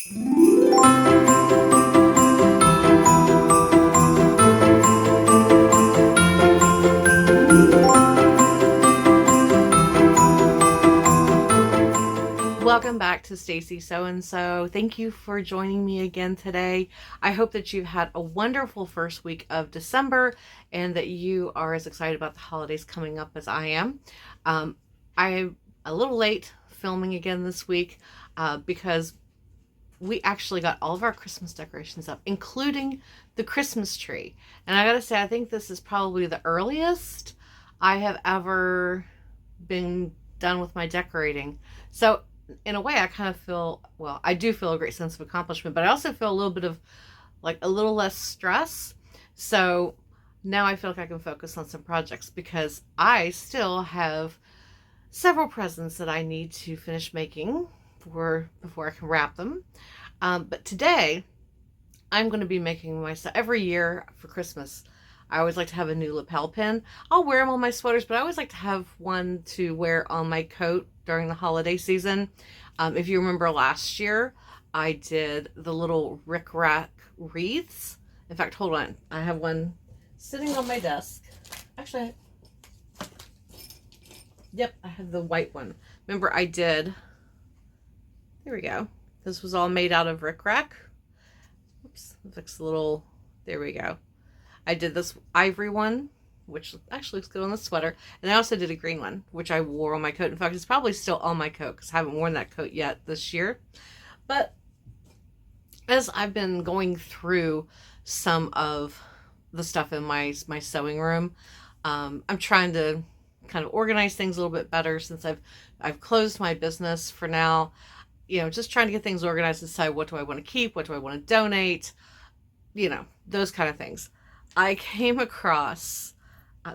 Welcome back to Stacy So-and-so. Thank you for joining me again today. I hope that you've had a wonderful first week of December and that you are as excited about the holidays coming up as I am. I'm a little late filming again this week because we actually got all of our Christmas decorations up, including the Christmas tree. And I gotta say, I think this is probably the earliest I have ever been done with my decorating. So in a way, I kind of feel, well, I do feel a great sense of accomplishment, but I also feel a little bit of like a little less stress. So now I feel like I can focus on some projects because I still have several presents that I need to finish making before I can wrap them. But today I'm going to be making myself every year for Christmas. I always like to have a new lapel pin. I'll wear them on my sweaters, but I always like to have one to wear on my coat during the holiday season. If you remember last year, I did the little rickrack wreaths. In fact, hold on. I have one sitting on my desk. Actually, yep, I have the white one. Remember I did, there we go. This was all made out of rickrack. Oops, fix a little, there we go. I did this ivory one, which actually looks good on the sweater. And I also did a green one, which I wore on my coat. In fact, it's probably still on my coat because I haven't worn that coat yet this year. But as I've been going through some of the stuff in my sewing room, I'm trying to kind of organize things a little bit better since I've closed my business for now. You know, just trying to get things organized and decide what do I want to keep, what do I want to donate, you know, those kind of things. I came across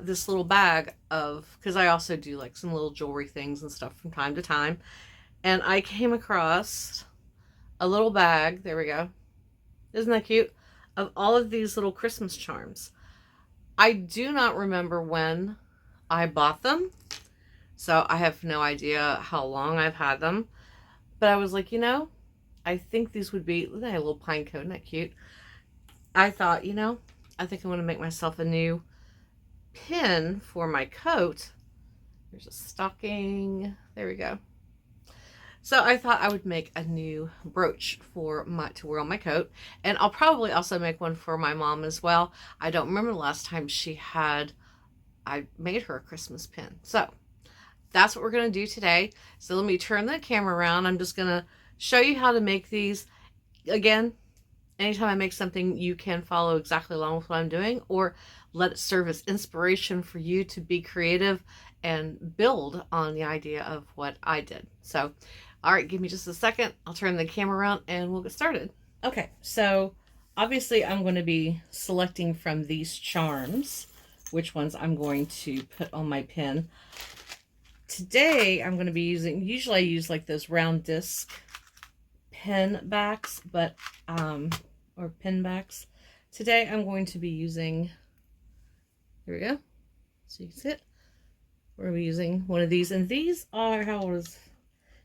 this little bag of, because I also do like some little jewelry things and stuff from time to time. And I came across a little bag, there we go. Isn't that cute? Of all of these little Christmas charms. I do not remember when I bought them. So I have no idea how long I've had them. But I was like, you know, I think these would be, look at that little pine cone, isn't that cute? I thought, you know, I think I want to make myself a new pin for my coat. There's a stocking. There we go. So I thought I would make a new brooch to wear on my coat. And I'll probably also make one for my mom as well. I don't remember the last time I made her a Christmas pin. So that's what we're going to do today. So let me turn the camera around. I'm just going to show you how to make these. Again, anytime I make something, you can follow exactly along with what I'm doing or let it serve as inspiration for you to be creative and build on the idea of what I did. So, all right, give me just a second. I'll turn the camera around and we'll get started. Okay, so obviously I'm going to be selecting from these charms which ones I'm going to put on my pin. Today I'm going to be using, usually I use like those round disc pin backs, but or pin backs. Today I'm going to be using, here we go, so you can see it. We're going to be using one of these, and these are, how old is,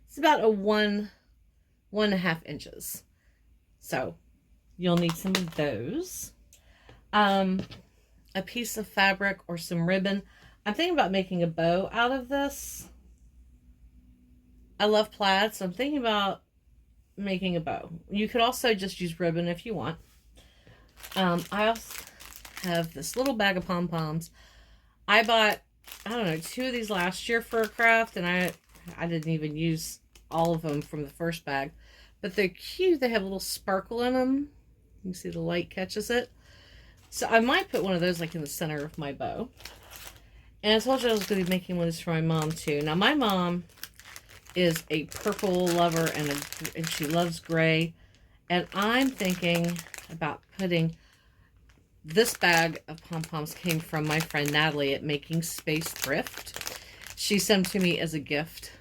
it's about a 1.5 inches. So you'll need some of those. A piece of fabric or some ribbon. I'm thinking about making a bow out of this. I love plaid, so I'm thinking about making a bow. You could also just use ribbon if you want. I also have this little bag of pom-poms. I bought, I don't know, 2 of these last year for a craft, and I didn't even use all of them from the first bag. But they're cute. They have a little sparkle in them. You can see the light catches it. So I might put one of those like in the center of my bow. And I told you I was going to be making one of these for my mom too. Now my mom is a purple lover and she loves gray. And I'm thinking about putting, this bag of pom-poms came from my friend Natalie at Making Space Thrift. She sent them to me as a gift.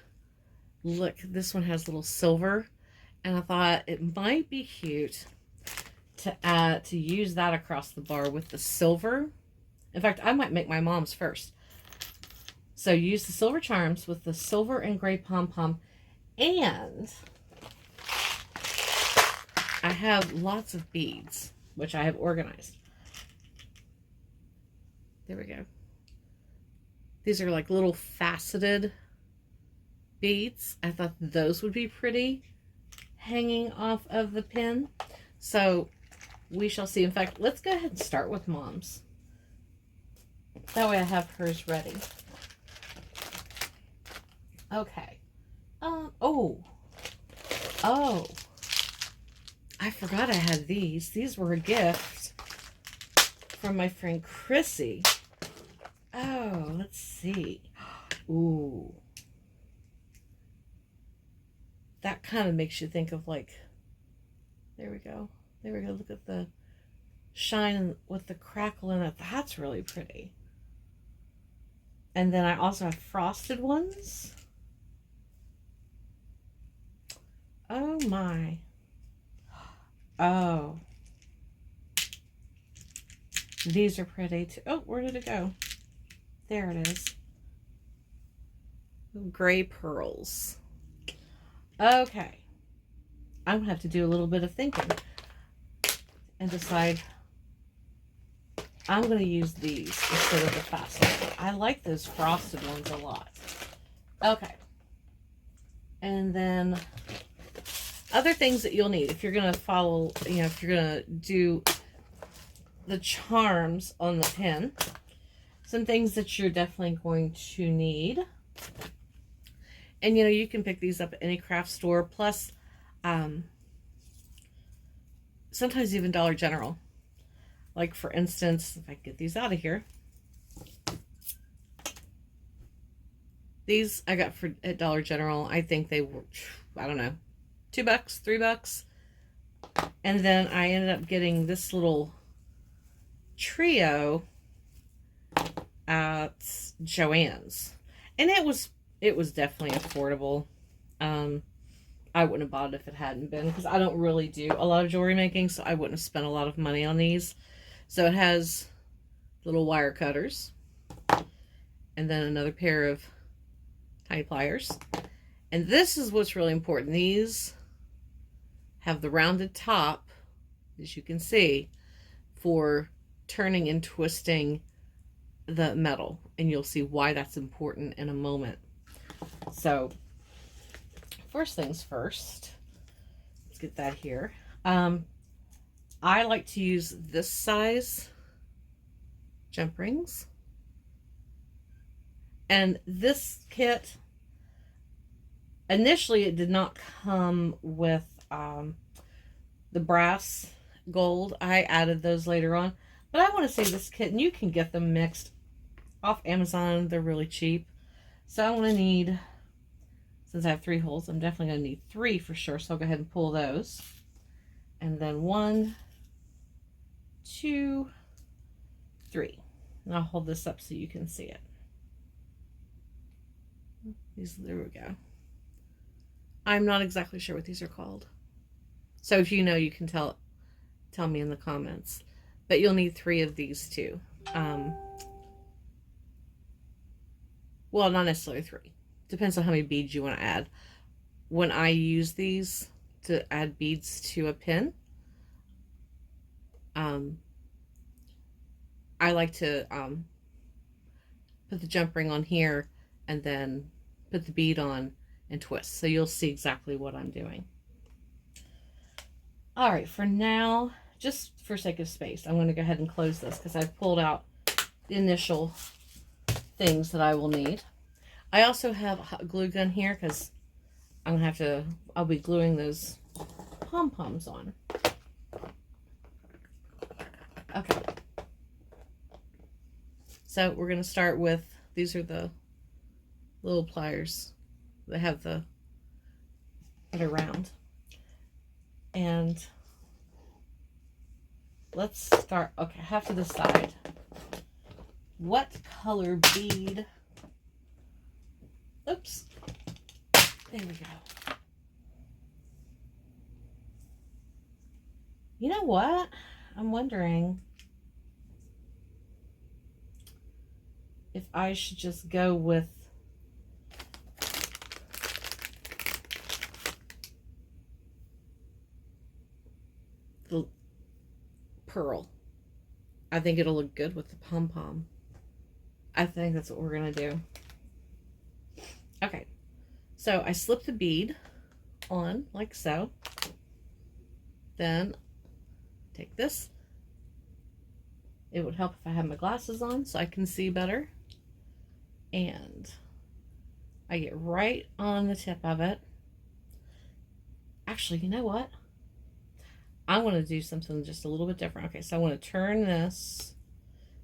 Look, this one has little silver. And I thought it might be cute to use that across the bar with the silver. In fact, I might make my mom's first. So use the silver charms with the silver and gray pom-pom. And I have lots of beads, which I have organized. There we go. These are like little faceted beads. I thought those would be pretty hanging off of the pin. So we shall see. In fact, let's go ahead and start with Mom's. That way I have hers ready. Okay. Oh, I forgot I had these. These were a gift from my friend Chrissy. Oh, let's see. Ooh. That kind of makes you think of like, there we go. There we go. Look at the shine with the crackle in it. That's really pretty. And then I also have frosted ones. Oh my. Oh. These are pretty too. Oh, where did it go? There it is. Gray pearls. Okay. I'm going to have to do a little bit of thinking and decide I'm going to use these instead of the frosted. I like those frosted ones a lot. Okay. And then other things that you'll need if you're going to follow, if you're going to do the charms on the pin. Some things that you're definitely going to need. And, you can pick these up at any craft store. Plus, sometimes even Dollar General. Like, for instance, if I get these out of here. These I got at Dollar General. I think they were, I don't know, $2, $3. And then I ended up getting this little trio at Joann's. And it was definitely affordable. I wouldn't have bought it if it hadn't been, because I don't really do a lot of jewelry making, so I wouldn't have spent a lot of money on these. So it has little wire cutters, and then another pair of tiny pliers. And this is what's really important. These have the rounded top, as you can see, for turning and twisting the metal. And you'll see why that's important in a moment. So, first things first, let's get that here. I like to use this size jump rings. And this kit, initially it did not come with the brass gold. I added those later on. But I want to say this kit, and you can get them mixed off Amazon. They're really cheap. So I'm going to need, since I have 3 holes, I'm definitely going to need 3 for sure. So I'll go ahead and pull those. And then 1, 2, 3. And I'll hold this up so you can see it. There we go. I'm not exactly sure what these are called. So if you know, you can tell me in the comments. But you'll need 3 of these too. Well, not necessarily 3. Depends on how many beads you want to add. When I use these to add beads to a pin, I like to put the jump ring on here and then put the bead on and twist. So you'll see exactly what I'm doing. All right, for now, just for sake of space, I'm going to go ahead and close this because I've pulled out the initial things that I will need. I also have a hot glue gun here because I'll be gluing those pom-poms on. Okay. So we're going to start with, these are the little pliers. They have that are round. And let's start, okay, I have to decide what color bead, oops, there we go. You know what? I'm wondering if I should just go with the pearl. I think it'll look good with the pom-pom. I think that's what we're going to do. Okay, so I slip the bead on like so. Then take this. It would help if I had my glasses on so I can see better. And I get right on the tip of it. Actually, you know what? I want to do something just a little bit different. Okay, so I want to turn this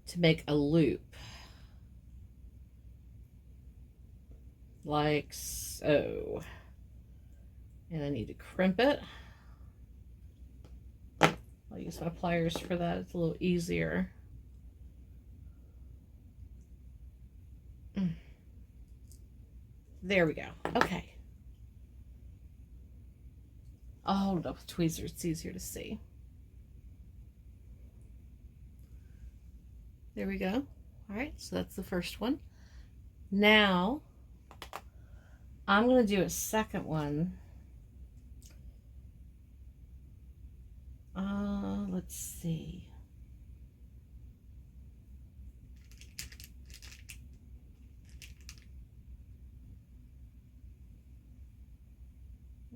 to make a loop. Like so. And I need to crimp it. I'll use my pliers for that. It's a little easier. There we go. Okay. I'll hold it up with tweezers. It's easier to see. There we go. All right, so that's the first one. Now, I'm going to do a second one. Let's see.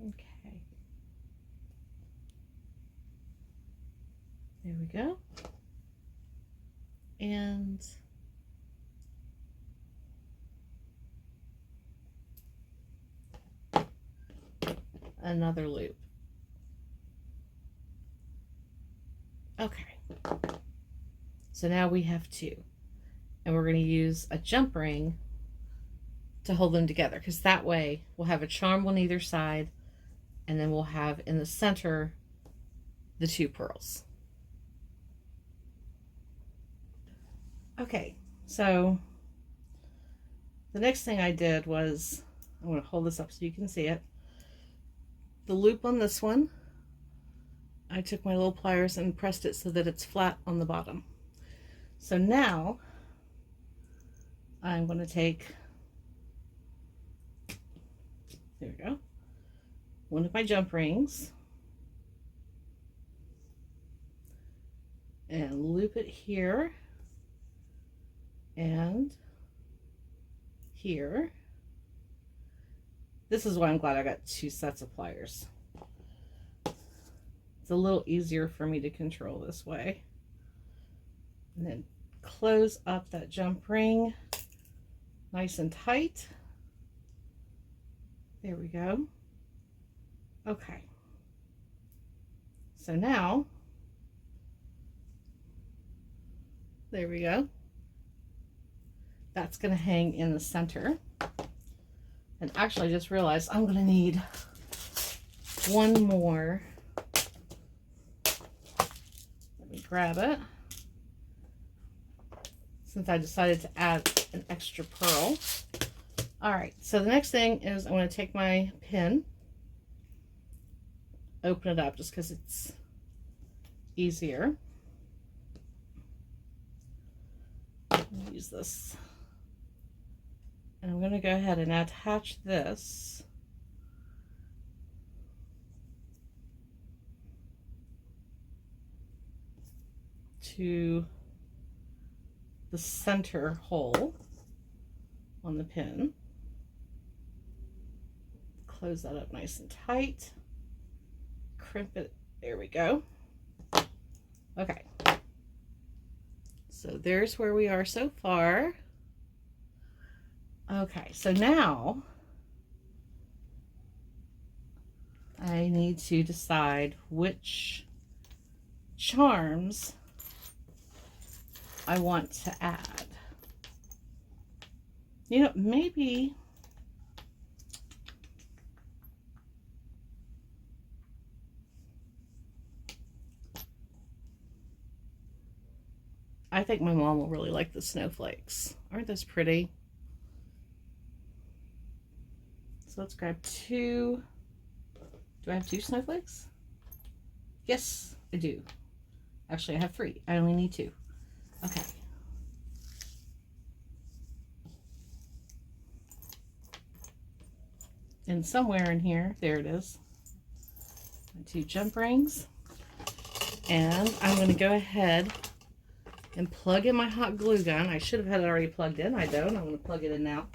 Okay. There we go. And another loop. Okay. So now we have two. And we're going to use a jump ring to hold them together, because that way we'll have a charm on either side, and then we'll have in the center the two pearls. Okay, so the next thing I did was, I'm going to hold this up so you can see it. The loop on this one, I took my little pliers and pressed it so that it's flat on the bottom. So now I'm going to take, there we go, one of my jump rings and loop it here and here. This is why I'm glad I got two sets of pliers. It's a little easier for me to control this way. And then close up that jump ring nice and tight. There we go. Okay. So now, there we go. That's going to hang in the center. And actually, I just realized I'm going to need one more. Let me grab it. Since I decided to add an extra pearl. All right, so the next thing is I'm going to take my pin, open it up just because it's easier. Use this. And I'm going to go ahead and attach this to the center hole on the pin. Close that up nice and tight. Crimp it. There we go. Okay. So there's where we are so far. Okay, so now I need to decide which charms I want to add. You know, maybe I think my mom will really like the snowflakes. Aren't those pretty? So let's grab two. Do I have two snowflakes? Yes, I do. Actually, I have three. I only need two. Okay. And somewhere in here, there it is. My two jump rings. And I'm going to go ahead and plug in my hot glue gun. I should have had it already plugged in. I don't. I'm going to plug it in now.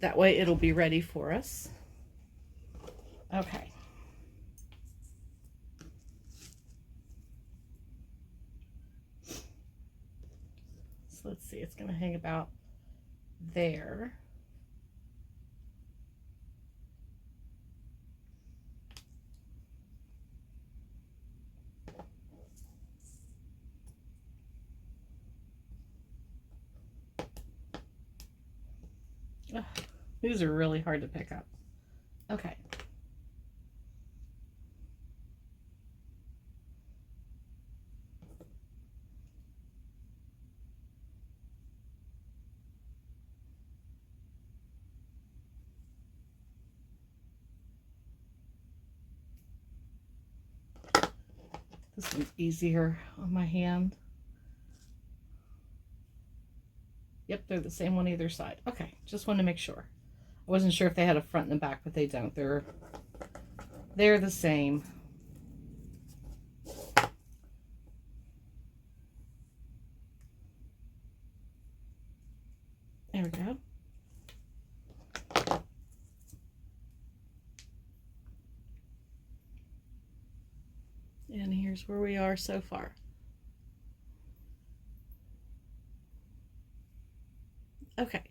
That way it'll be ready for us. Okay. So let's see. It's going to hang about there. Ugh, these are really hard to pick up. Okay. This one's easier on my hand. Yep, they're the same on either side. Okay, just wanted to make sure. I wasn't sure if they had a front and a back, but they don't. They're the same. There we go. And here's where we are so far. Okay,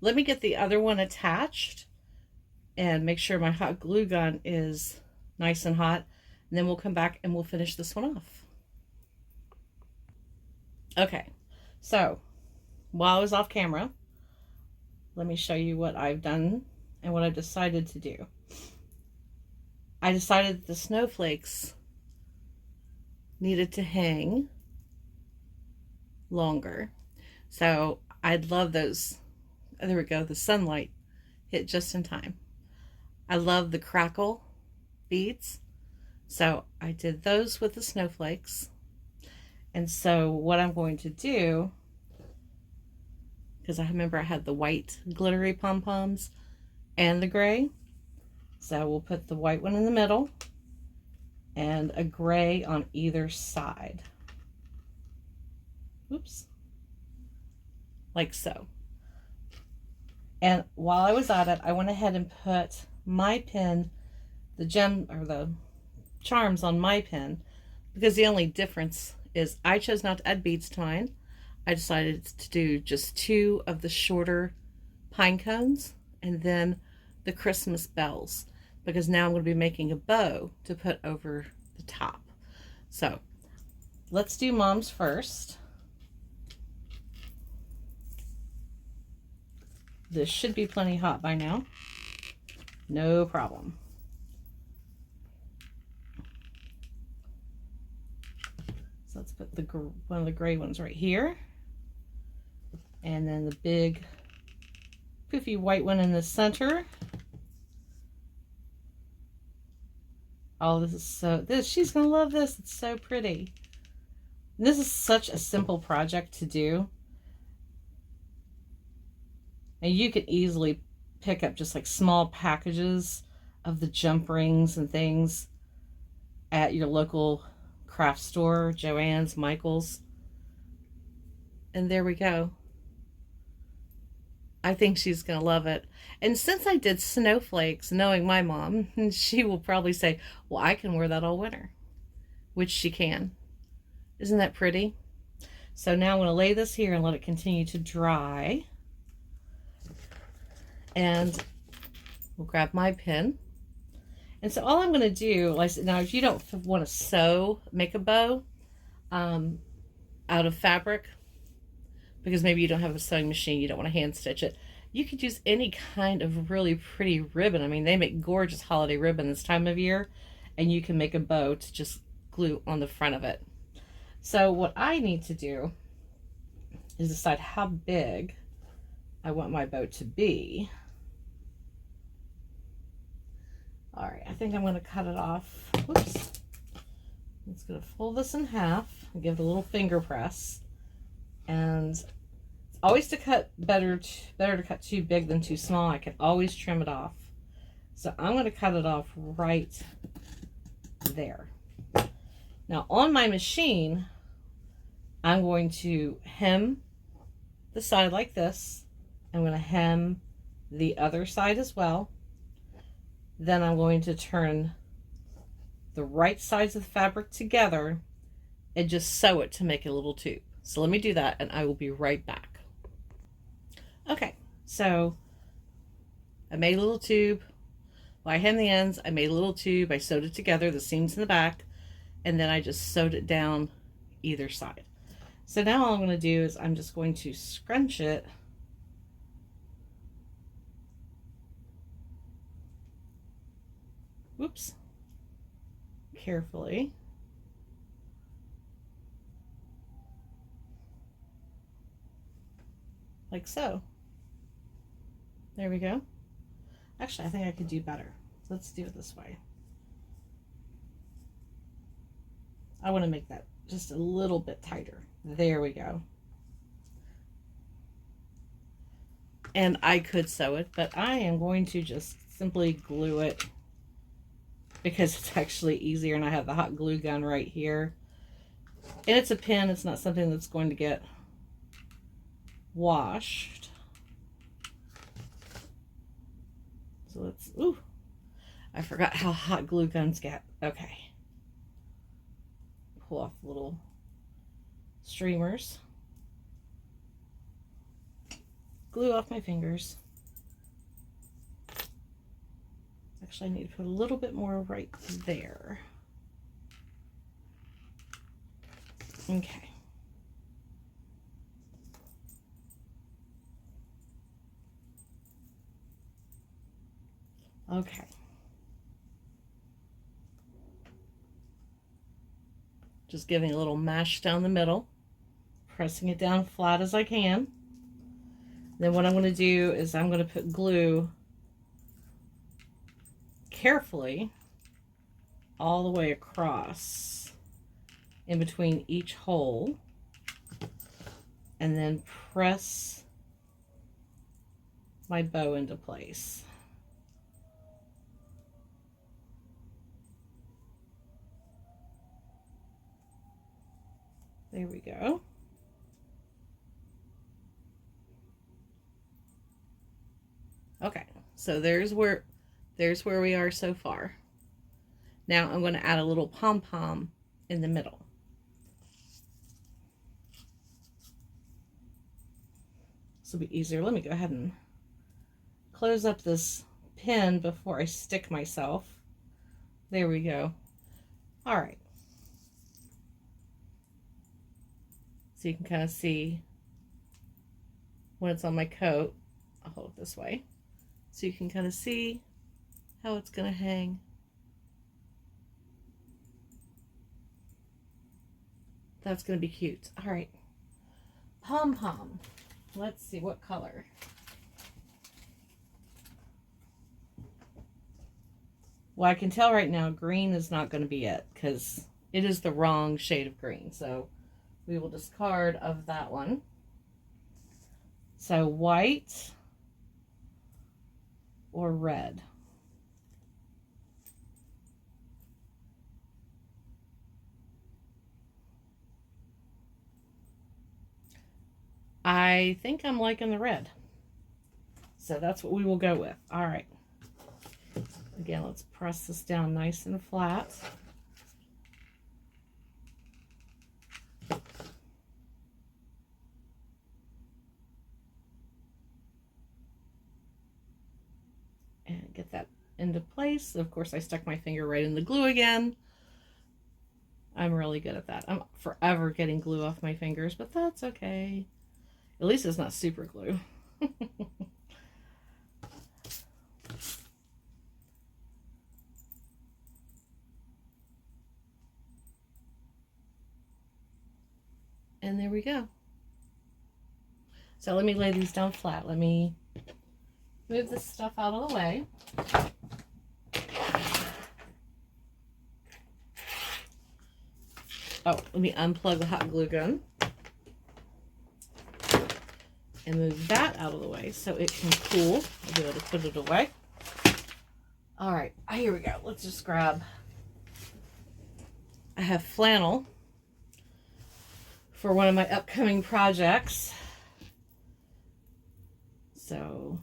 let me get the other one attached and make sure my hot glue gun is nice and hot. And then we'll come back and we'll finish this one off. Okay, so while I was off camera, let me show you what I've done and what I've decided to do. I decided that the snowflakes needed to hang longer. So I'd love those. Oh, there we go. The sunlight hit just in time. I love the crackle beads. So I did those with the snowflakes. And so what I'm going to do, because I remember I had the white glittery pom-poms and the gray. So we'll put the white one in the middle and a gray on either side. Oops. Like so. And while I was at it, I went ahead and put my pin, the gem or the charms on my pin, because the only difference is I chose not to add beads to mine. I decided to do just 2 of the shorter pine cones and then the Christmas bells, because now I'm going to be making a bow to put over the top. So let's do Mom's first. This should be plenty hot by now. No problem. So let's put one of the gray ones right here. And then the big poofy white one in the center. Oh, this is so, she's gonna love this. It's so pretty. And this is such a simple project to do. And you could easily pick up just like small packages of the jump rings and things at your local craft store, Joann's, Michael's. And there we go. I think she's going to love it. And since I did snowflakes, knowing my mom, she will probably say, well, I can wear that all winter, which she can. Isn't that pretty? So now I'm going to lay this here and let it continue to dry. And we'll grab my pin. And so all I'm going to do, like, now if you don't want to make a bow out of fabric, because maybe you don't have a sewing machine, you don't want to hand stitch it, you could use any kind of really pretty ribbon. I mean, they make gorgeous holiday ribbon this time of year, and you can make a bow to just glue on the front of it. So what I need to do is decide how big I want my bow to be. All right, I think I'm going to cut it off. Whoops. I'm just going to fold this in half and give it a little finger press. And it's always better to cut too big than too small. I can always trim it off. So I'm going to cut it off right there. Now on my machine, I'm going to hem the side like this. I'm going to hem the other side as well. Then I'm going to turn the right sides of the fabric together and just sew it to make a little tube. So let me do that and I will be right back. Okay, so I made a little tube. Well, I hemmed the ends, I made a little tube, I sewed it together, the seams in the back, and then I just sewed it down either side. So now all I'm going to do is I'm just going to scrunch it carefully. Like so. There we go. Actually, I think I could do better. Let's do it this way. I want to make that just a little bit tighter. There we go. And I could sew it, but I am going to just simply glue it because it's actually easier, and I have the hot glue gun right here. And it's a pin, it's not something that's going to get washed. So let's, ooh, I forgot how hot glue guns get. Okay. Pull off the little streamers. Glue off my fingers. Actually, I need to put a little bit more right there. Okay. Okay. Just giving a little mash down the middle, pressing it down flat as I can. Then what I'm going to do is I'm going to put glue carefully all the way across in between each hole, and then press my bow into place. There we go. Okay, so there's where we are so far. Now I'm going to add a little pom-pom in the middle. This will be easier. Let me go ahead and close up this pin before I stick myself. There we go. All right. So you can kind of see when it's on my coat. I'll hold it this way. So you can kind of see how it's going to hang. That's going to be cute. All right. Pom-pom. Let's see what color. Well, I can tell right now green is not going to be it because it is the wrong shade of green. So we will discard of that one. So white or red. I think I'm liking the red. So that's what we will go with. All right. Again, let's press this down nice and flat. And get that into place. Of course, I stuck my finger right in the glue again. I'm really good at that. I'm forever getting glue off my fingers, but that's okay. At least it's not super glue. And there we go. So let me lay these down flat. Let me move this stuff out of the way. Oh, let me unplug the hot glue gun and move that out of the way so it can cool. I'll be able to put it away. All right, here we go. Let's just grab, I have flannel for one of my upcoming projects. So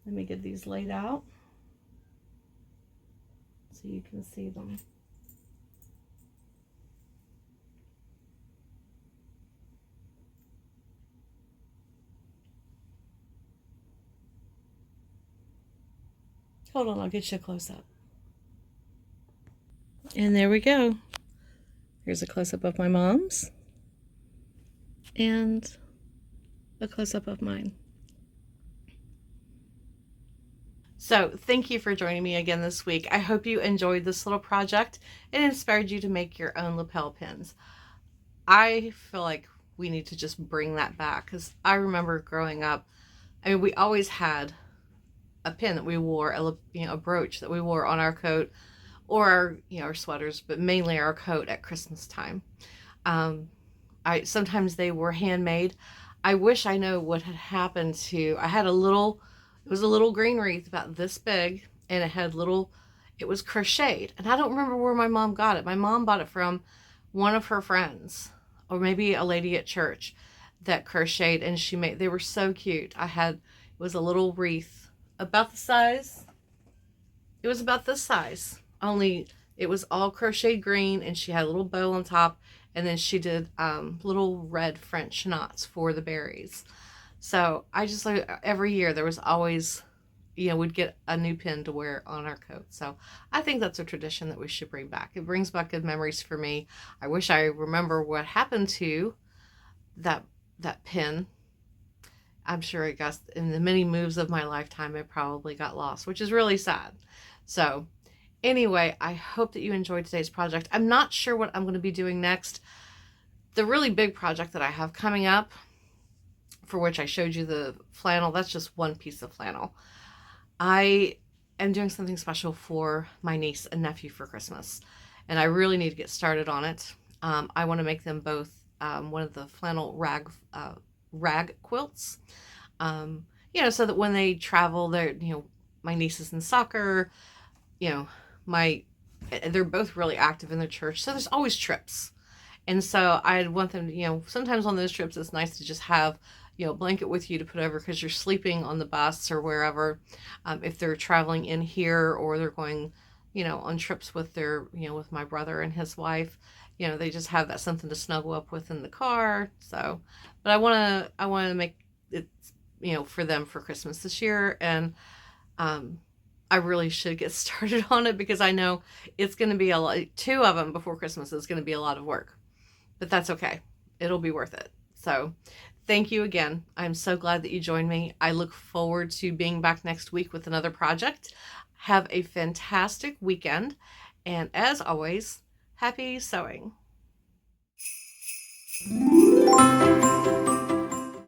let me get these laid out so you can see them. Hold on, I'll get you a close-up. And there we go. Here's a close-up of my mom's and a close-up of mine. So thank you for joining me again this week. I hope you enjoyed this little project and inspired you to make your own lapel pins. I feel like we need to just bring that back, because I remember growing up, I mean, we always had a pin that we wore, a brooch that we wore on our coat or our, our sweaters, but mainly our coat at Christmas time. Sometimes they were handmade. I wish I know what had happened to, it was a little green wreath about this big, and it was crocheted. And I don't remember where my mom got it. My mom bought it from one of her friends, or maybe a lady at church that crocheted, and they were so cute. It was a little wreath about the size. It was about this size, only it was all crocheted green, and she had a little bow on top, and then she did little red French knots for the berries. So I just, like, every year there was always, we'd get a new pin to wear on our coat. So I think that's a tradition that we should bring back. It brings back good memories for me. I wish I remember what happened to that pin. I'm sure I guess in the many moves of my lifetime, it probably got lost, which is really sad. So anyway, I hope that you enjoyed today's project. I'm not sure what I'm going to be doing next. The really big project that I have coming up, for which I showed you the flannel, that's just one piece of flannel. I am doing something special for my niece and nephew for Christmas, and I really need to get started on it. I want to make them both one of the flannel rag quilts, so that when they travel, my niece is in soccer, they're both really active in the church, so there's always trips. And so I'd want them to, sometimes on those trips, it's nice to just have, a blanket with you to put over, because you're sleeping on the bus or wherever. If they're traveling in here, or they're going, on trips with with my brother and his wife, they just have that something to snuggle up with in the car. So, but I want to make it, for them for Christmas this year. And, I really should get started on it, because I know it's going to be a lot. 2 of them before Christmas is going to be a lot of work, but that's okay. It'll be worth it. So thank you again. I'm so glad that you joined me. I look forward to being back next week with another project. Have a fantastic weekend. And as always, happy sewing.